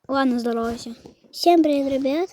Ладно, здоровайся. Всем привет, ребят.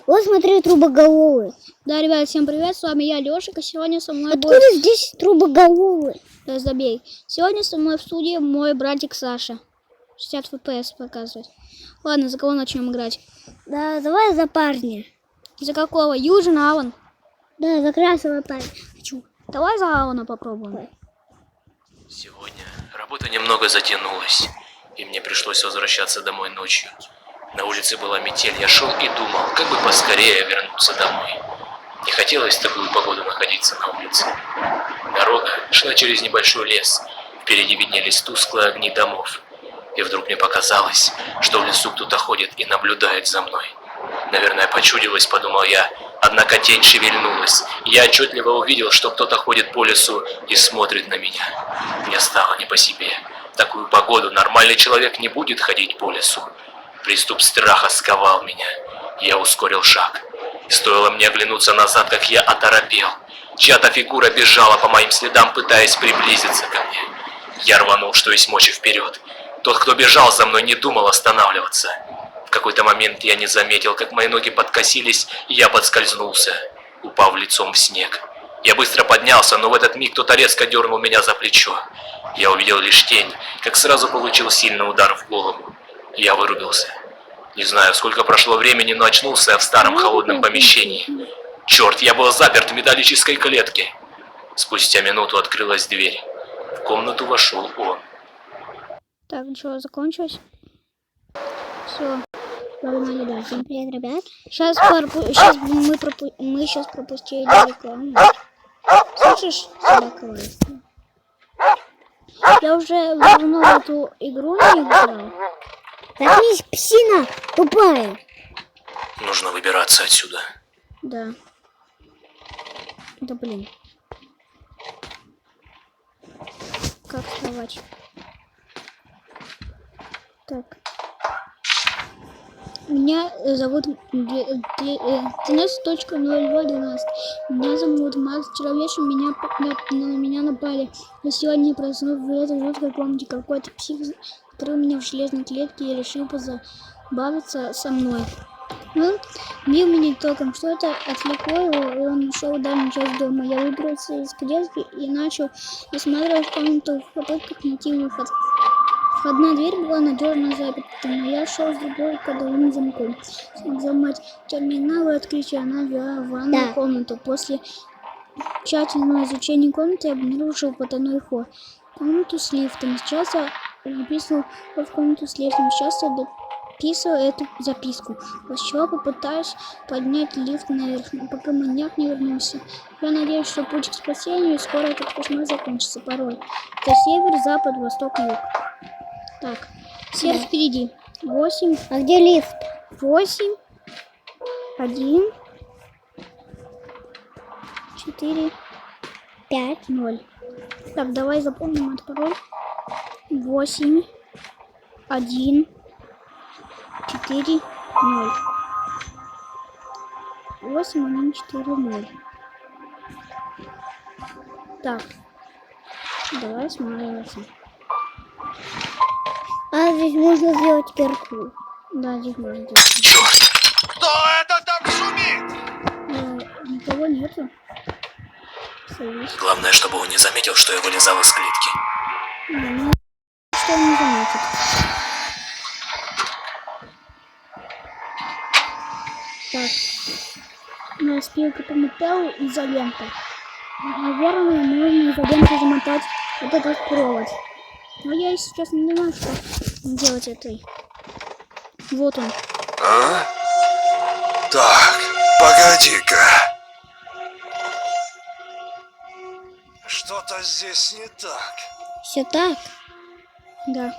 Вот смотри, трубоголовый. Да, ребят, всем привет, с вами я, Лешик, и сегодня со мной Откуда здесь трубоголовый? Да, забей. Сегодня со мной в студии мой братик Саша. 60 FPS показывает. Ладно, за кого начнем играть? Да, давай за парня. За какого? Южин, Аван? Да, за красного парня. Хочу. Давай за Авана попробуем. Сегодня работа немного затянулась, и мне пришлось возвращаться домой ночью. На улице была метель, я шел и думал, как бы поскорее вернуться домой. Не хотелось в такую погоду находиться на улице. Дорога шла через небольшой лес, впереди виднелись тусклые огни домов. И вдруг мне показалось, что в лесу кто-то ходит и наблюдает за мной. Наверное, почудилось, подумал я, однако тень шевельнулась. Я отчетливо увидел, что кто-то ходит по лесу и смотрит на меня. Мне стало не по себе. В такую погоду нормальный человек не будет ходить по лесу. Приступ страха сковал меня. Я ускорил шаг. И стоило мне оглянуться назад, как я оторопел. Чья-то фигура бежала по моим следам, пытаясь приблизиться ко мне. Я рванул, что есть мочи, вперед. Тот, кто бежал за мной, не думал останавливаться. В какой-то момент я не заметил, как мои ноги подкосились, и я подскользнулся, упав лицом в снег. Я быстро поднялся, но в этот миг кто-то резко дернул меня за плечо. Я увидел лишь тень, как сразу получил сильный удар в голову. Я вырубился. Не знаю, сколько прошло времени, но очнулся я в старом холодном помещении. Черт, я был заперт в металлической клетке. Спустя минуту открылась дверь. В комнату вошел он. Так, что, закончилось? Все. Погнали дальше. Всем привет, ребят. Сейчас мы сейчас пропустили рекламу. Слышишь, собака? Я уже давно в эту игру не играл. Заткнись, псина тупая. Нужно выбираться отсюда. Да. Да блин. Как вставать? Так. Меня зовут 13.0212. Меня зовут Макс. Вчера вечером на меня напали. Но сегодня я проснулся в этой жуткой комнате. Какой-то псих закрыл меня в железной клетке и решил позабавиться со мной. Он бил меня током, что-то отвлекло его, и он ушел в дальнюю часть дома. Я выбрался из клетки и начал осматривать комнату в попытках найти выход. Входная дверь была надежно заперта, но я шел с другой кодовым замком. Смог взломать терминал и открыть, и она вела в ванную комнату. После тщательного изучения комнаты я обнаружил потайной ход. Комнату с лифтом. Сейчас я записывал в комнату с лифтом. Сейчас я дописывал эту записку. После чего попытаюсь поднять лифт наверх, пока маньяк не вернулся. Я надеюсь, что путь к спасению, и скоро этот кошмар закончится. Пароль. Это север, запад, восток, юг. Так, север впереди. 8. А где лифт? 8. 1. 4. 5. 0. Так, давай запомним этот пароль. 8. 1. 4. 0. 8, 1, 4, 0. Так. Давай смотримся. А здесь можно сделать перку. Да, здесь можно делать. Черт! Кто это там шумит? Никого нету. Садись. Главное, чтобы он не заметил, что я вылезал из клетки. Ну, что он не заметит. Так. На спилку по металлу изолента. Наверное, можно изолентой замотать вот этот провод. Но я сейчас не знаю, что делать этой. Вот он. А? Так, погоди-ка. Что-то здесь не так. Все так. Да.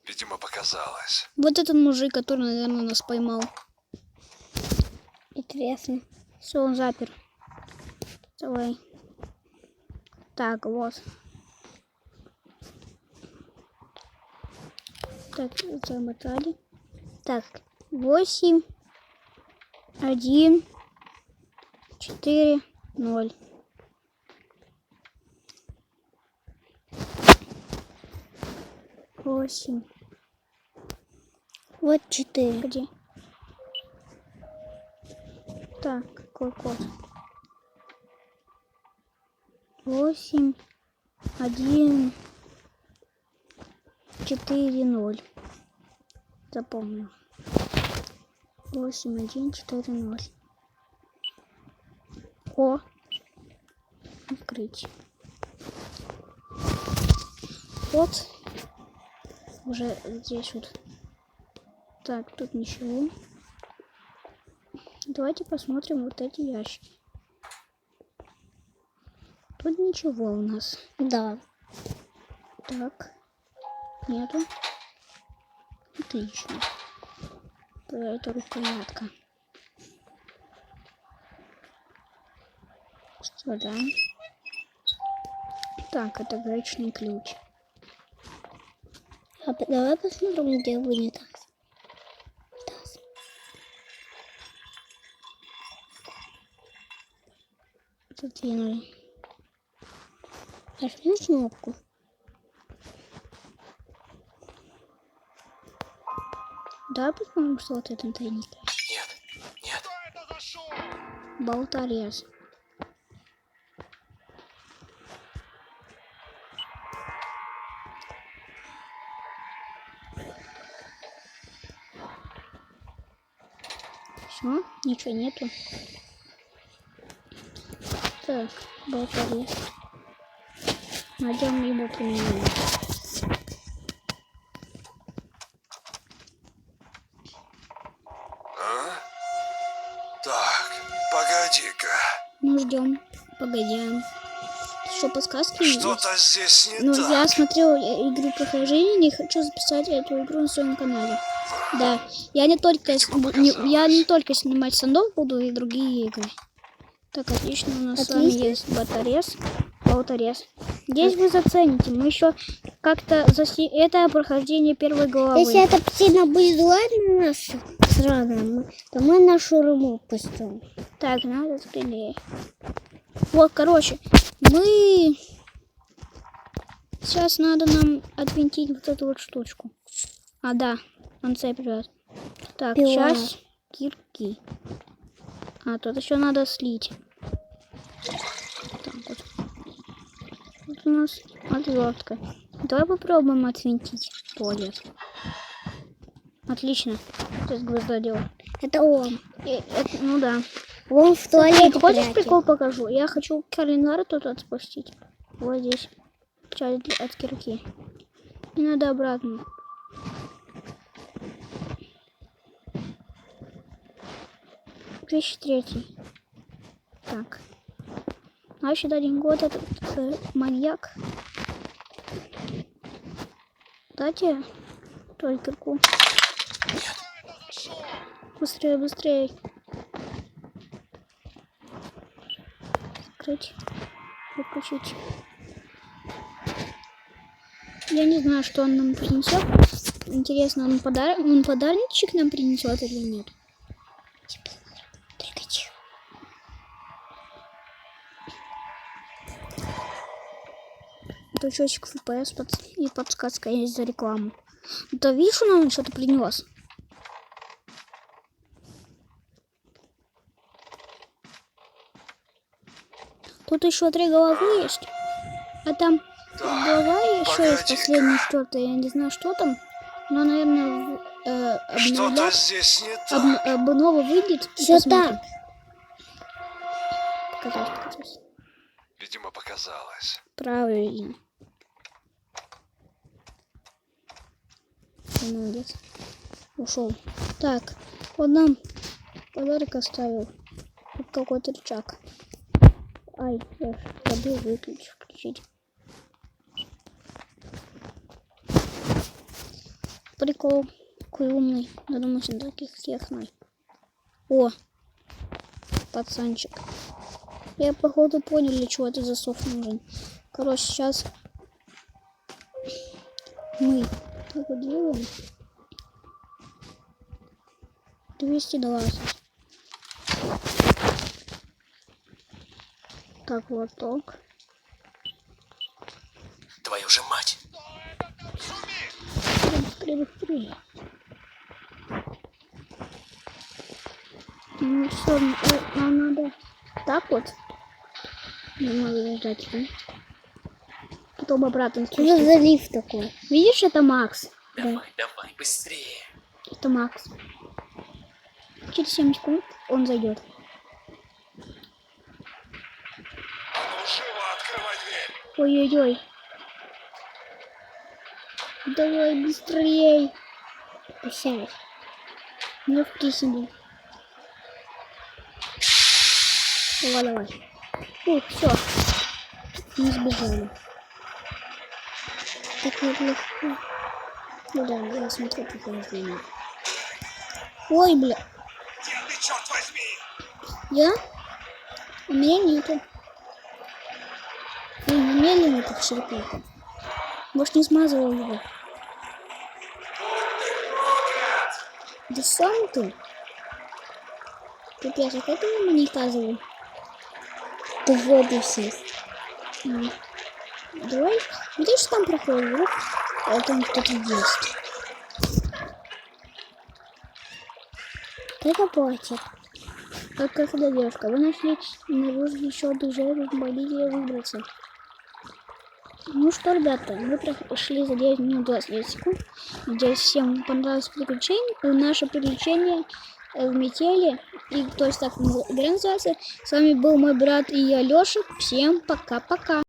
Видимо, показалось. Вот этот мужик, который, наверное, нас поймал. Интересно. Все, он запер. Давай. Так, вот. Так, замотали. Так, 8, 1, 4, 0. 8. Вот 4. Где? Так, какой код? 8, 1, 4, 0. Запомнил. 8, 1, 4, 0. О! Открыть. Вот. Уже здесь вот. Так, тут ничего. Давайте посмотрим вот эти ящики. Тут ничего у нас. Да. Так. Нету. Отлично. Это рукоятка. Что да? Так, это гаечный ключ. Давай посмотрим, где унитаз. Задвинули. Нажми кнопку. Да, посмотрим, что вот в этом тайнике. Нет, нет. Болторез. Все, ничего нету. Так, болторез. Найдем его применение. А? Так, погоди-ка. Ну, ждем. Погоди. Что, подсказки есть? Что-то здесь не Ну, так. я смотрел игру прохождения, не хочу записать эту игру на своем канале. Да, я не только снимать сандов буду и другие игры. Так, отлично, у нас с вами Отлично. есть болторез. Здесь вы зацените, мы еще как-то это прохождение первой главы. Если эта птица будет зла на нас сразу, то мы на шурму пустим. Так, надо скорее. Вот, короче, мы... Сейчас надо нам отвинтить вот эту вот штучку. А, да, он цепляет. Так, Пила. сейчас кирки. А, тут еще надо слить. Так вот. Тут у нас отвертка. Давай попробуем отвинтить туалет. Отлично. Сейчас гвозда делать. Это он. Ну да. Он в туалете Хочешь прячет. прикол покажу? Я хочу калинар тут отпустить. Вот здесь. Печать от кирки. И надо обратно. Вещь третий. Так. Значит, 1 год этот маньяк. Дайте только кирку. Быстрее, быстрее. Закрыть. Выключить. Я не знаю, что он нам принесет. Интересно, он подарочек нам принесет или нет? Только чего? Точечек FPS и подсказка есть за рекламу. Да видишь, он нам что-то принес. Тут еще 3 головы есть. А там голова еще есть последняя, четвертая. Я не знаю, что там. Но, наверное, Что-то здесь не так. обнова выйдет. и Всё посмотрим. так. Показать. Видимо, показалось. Правильно. Молодец. Ушел. Так, он нам подарок оставил. Тут какой-то рычаг. Ай, я забыл включить. Прикол. Какой умный. Додумался до таких техной. О! Пацанчик. Я, походу, понял, для чего это засов нужен. Короче, сейчас мы так вот делаем. 220. Так, вот так. Твою же мать. быстрее. Ну все, нам надо так вот. Не надо ждать, да? Потом обратно Что за залив такой? Видишь, это Макс. Давай, давай, быстрее. Это Макс. Через 7 секунд он зайдет. А ну, живо открывай дверь. Ой-ой-ой. Давай быстрей. Присядь. Не вкисни. Давай, давай. Ух, все. Не сбежали. Так вот легко. Ну да, я смотрю прохождение. Ой, бля. Где ты, черт возьми? Я? У меня нету. Ой, у меня нету черепаха. Может, не смазывал его? Да сам ты. Пипец, а как я ему не указывал? Ты в воду сесть. Давай, где же там проходит? Вот, а там кто-то есть. Это платье. Как когда девушка. Вы нашли и обнаружили еще одну жертву, помогите ей выбраться. Ну что, ребята, мы прошли за 9 минут 29 секунд. Надеюсь, всем понравилось наше приключение в метели. И то есть так игра называется. С вами был мой брат и я, Лёша. Всем пока-пока.